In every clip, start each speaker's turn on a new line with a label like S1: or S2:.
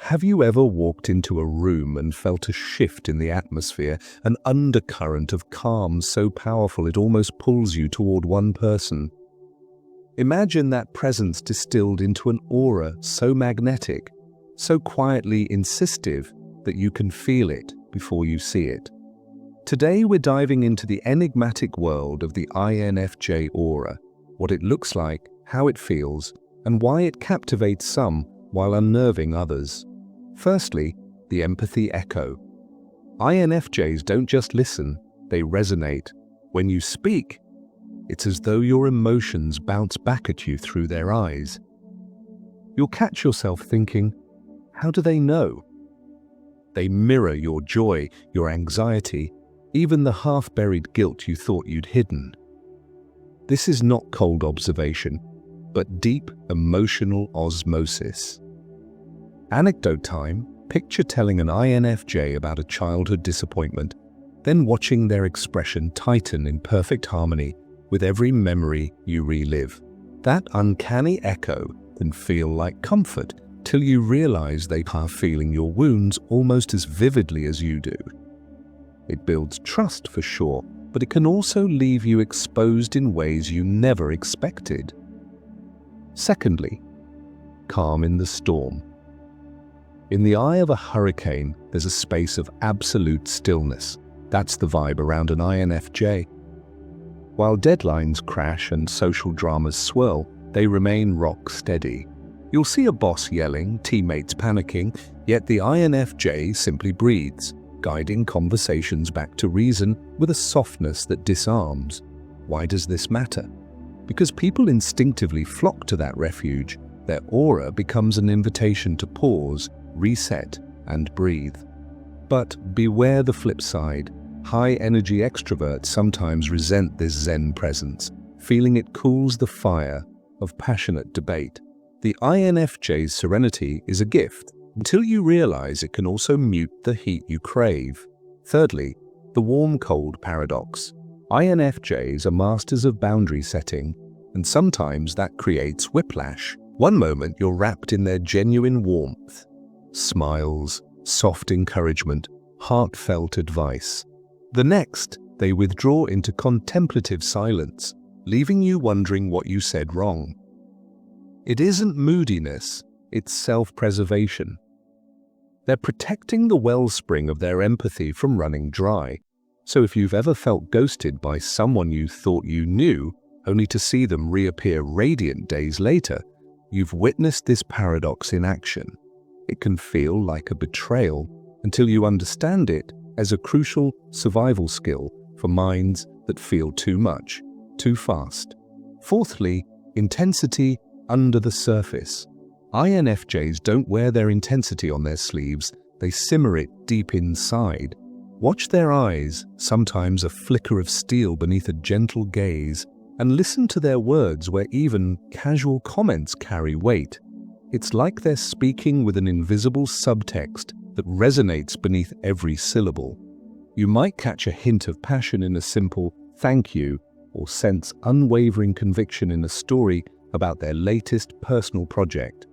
S1: Have you ever walked into a room and felt a shift in the atmosphere, an undercurrent of calm so powerful it almost pulls you toward one person? Imagine that presence distilled into an aura so magnetic, so quietly insistive that you can feel it before you see it. Today we're diving into the enigmatic world of the INFJ aura, what it looks like, how it feels, and why it captivates some while unnerving others. Firstly, the empathy echo. INFJs don't just listen, they resonate. When you speak, it's as though your emotions bounce back at you through their eyes. You'll catch yourself thinking, how do they know? They mirror your joy, your anxiety, even the half-buried guilt you thought you'd hidden. This is not cold observation, but deep emotional osmosis. Anecdote time: picture telling an INFJ about a childhood disappointment, then watching their expression tighten in perfect harmony with every memory you relive. That uncanny echo can feel like comfort till you realize they are feeling your wounds almost as vividly as you do. It builds trust for sure, but it can also leave you exposed in ways you never expected. Secondly, calm in the storm. In the eye of a hurricane, there's a space of absolute stillness. That's the vibe around an INFJ. While deadlines crash and social dramas swirl, they remain rock steady. You'll see a boss yelling, teammates panicking, yet the INFJ simply breathes, guiding conversations back to reason with a softness that disarms. Why does this matter? Because people instinctively flock to that refuge. Their aura becomes an invitation to pause, reset, and breathe. But beware the flip side. High-energy extroverts sometimes resent this Zen presence, feeling it cools the fire of passionate debate. The INFJ's serenity is a gift, until you realize it can also mute the heat you crave. Thirdly, the warm-cold paradox. INFJs are masters of boundary setting, and sometimes that creates whiplash. One moment you're wrapped in their genuine warmth, smiles, soft encouragement, heartfelt advice. The next, they withdraw into contemplative silence, leaving you wondering what you said wrong. It isn't moodiness, it's self-preservation. They're protecting the wellspring of their empathy from running dry. So if you've ever felt ghosted by someone you thought you knew, only to see them reappear radiant days later, you've witnessed this paradox in action. It can feel like a betrayal until you understand it as a crucial survival skill for minds that feel too much, too fast. Fourthly, intensity under the surface. INFJs don't wear their intensity on their sleeves, they simmer it deep inside. Watch their eyes, sometimes a flicker of steel beneath a gentle gaze, and listen to their words where even casual comments carry weight. It's like they're speaking with an invisible subtext that resonates beneath every syllable. You might catch a hint of passion in a simple "thank you" or sense unwavering conviction in a story about their latest personal project.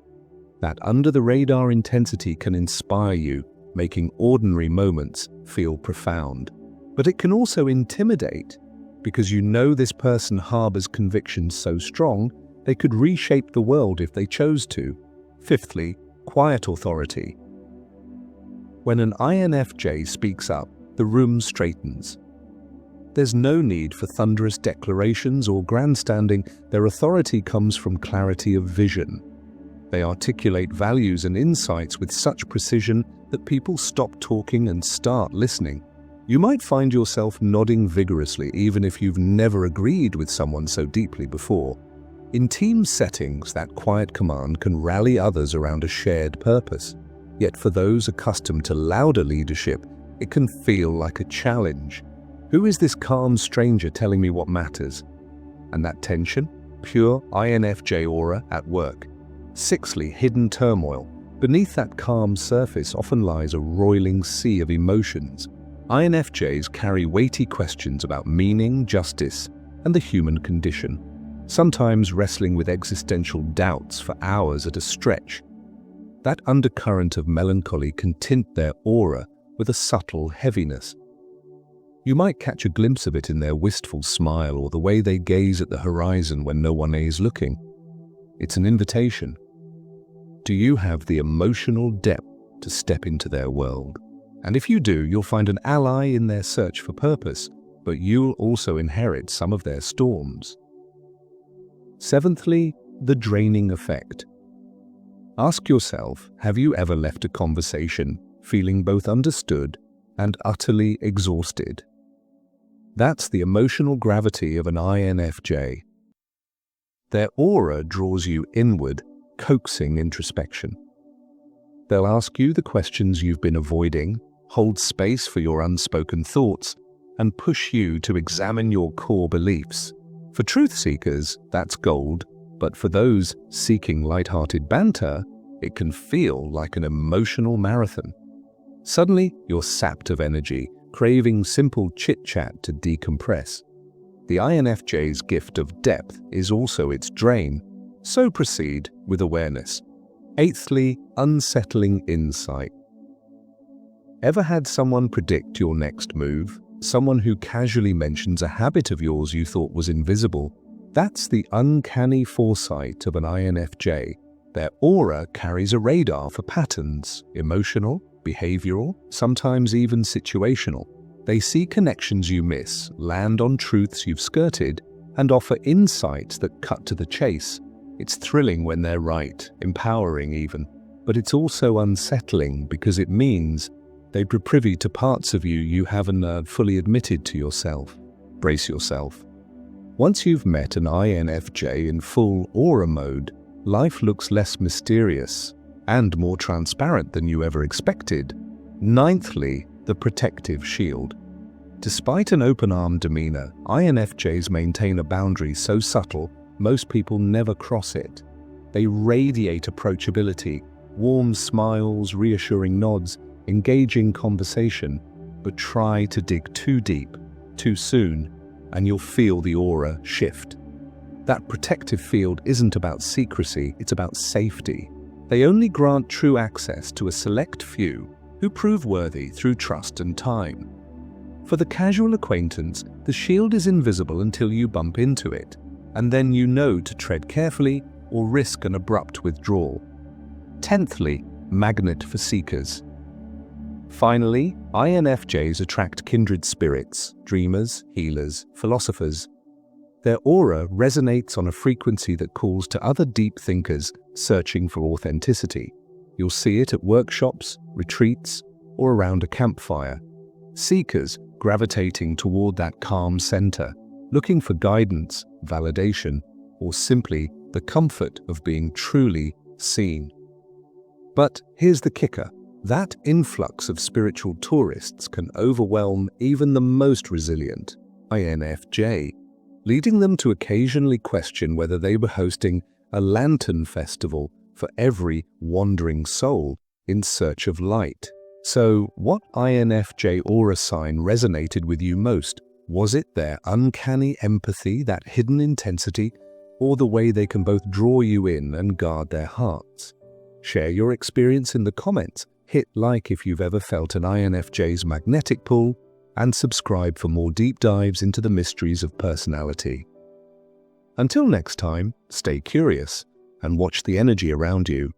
S1: That under-the-radar intensity can inspire you, making ordinary moments feel profound. But it can also intimidate, because you know this person harbors convictions so strong they could reshape the world if they chose to. Fifthly, quiet authority. When an INFJ speaks up, the room straightens. There's no need for thunderous declarations or grandstanding. Their authority comes from clarity of vision. They articulate values and insights with such precision that people stop talking and start listening. You might find yourself nodding vigorously even if you've never agreed with someone so deeply before. In team settings, that quiet command can rally others around a shared purpose. Yet for those accustomed to louder leadership, it can feel like a challenge. Who is this calm stranger telling me what matters? And that tension? Pure INFJ aura at work. Sixthly, hidden turmoil. Beneath that calm surface often lies a roiling sea of emotions. INFJs carry weighty questions about meaning, justice, and the human condition, sometimes wrestling with existential doubts for hours at a stretch. That undercurrent of melancholy can tint their aura with a subtle heaviness. You might catch a glimpse of it in their wistful smile or the way they gaze at the horizon when no one is looking. It's an invitation. Do you have the emotional depth to step into their world? And if you do, you'll find an ally in their search for purpose, but you'll also inherit some of their storms. Seventhly, the draining effect. Ask yourself, have you ever left a conversation feeling both understood and utterly exhausted? That's the emotional gravity of an INFJ. Their aura draws you inward, coaxing introspection. They'll ask you the questions you've been avoiding, hold space for your unspoken thoughts, and push you to examine your core beliefs. For truth seekers, that's gold, but for those seeking light-hearted banter, it can feel like an emotional marathon. Suddenly, you're sapped of energy, craving simple chit-chat to decompress. The INFJ's gift of depth is also its drain, so proceed with awareness. Eighthly, unsettling insight. Ever had someone predict your next move? Someone who casually mentions a habit of yours you thought was invisible? That's the uncanny foresight of an INFJ. Their aura carries a radar for patterns, emotional, behavioral, sometimes even situational. They see connections you miss, land on truths you've skirted, and offer insights that cut to the chase. It's thrilling when they're right, empowering even, but it's also unsettling because it means they'd be privy to parts of you you haven't fully admitted to yourself. Brace yourself. Once you've met an INFJ in full aura mode, life looks less mysterious and more transparent than you ever expected. Ninthly, the protective shield. Despite an open-armed demeanor, INFJs maintain a boundary so subtle most people never cross it. They radiate approachability, warm smiles, reassuring nods, engaging conversation, but try to dig too deep, too soon, and you'll feel the aura shift. That protective field isn't about secrecy, it's about safety. They only grant true access to a select few who prove worthy through trust and time. For the casual acquaintance, the shield is invisible until you bump into it, and then you know to tread carefully or risk an abrupt withdrawal. Tenthly, magnet for seekers. Finally, INFJs attract kindred spirits, dreamers, healers, philosophers. Their aura resonates on a frequency that calls to other deep thinkers searching for authenticity. You'll see it at workshops, retreats, or around a campfire. Seekers gravitating toward that calm center, looking for guidance, validation, or simply the comfort of being truly seen. But here's the kicker. That influx of spiritual tourists can overwhelm even the most resilient INFJ, leading them to occasionally question whether they were hosting a lantern festival for every wandering soul in search of light. So, what INFJ aura sign resonated with you most? Was it their uncanny empathy, that hidden intensity, or the way they can both draw you in and guard their hearts? Share your experience in the comments. Hit like if you've ever felt an INFJ's magnetic pull, and subscribe for more deep dives into the mysteries of personality. Until next time, stay curious and watch the energy around you.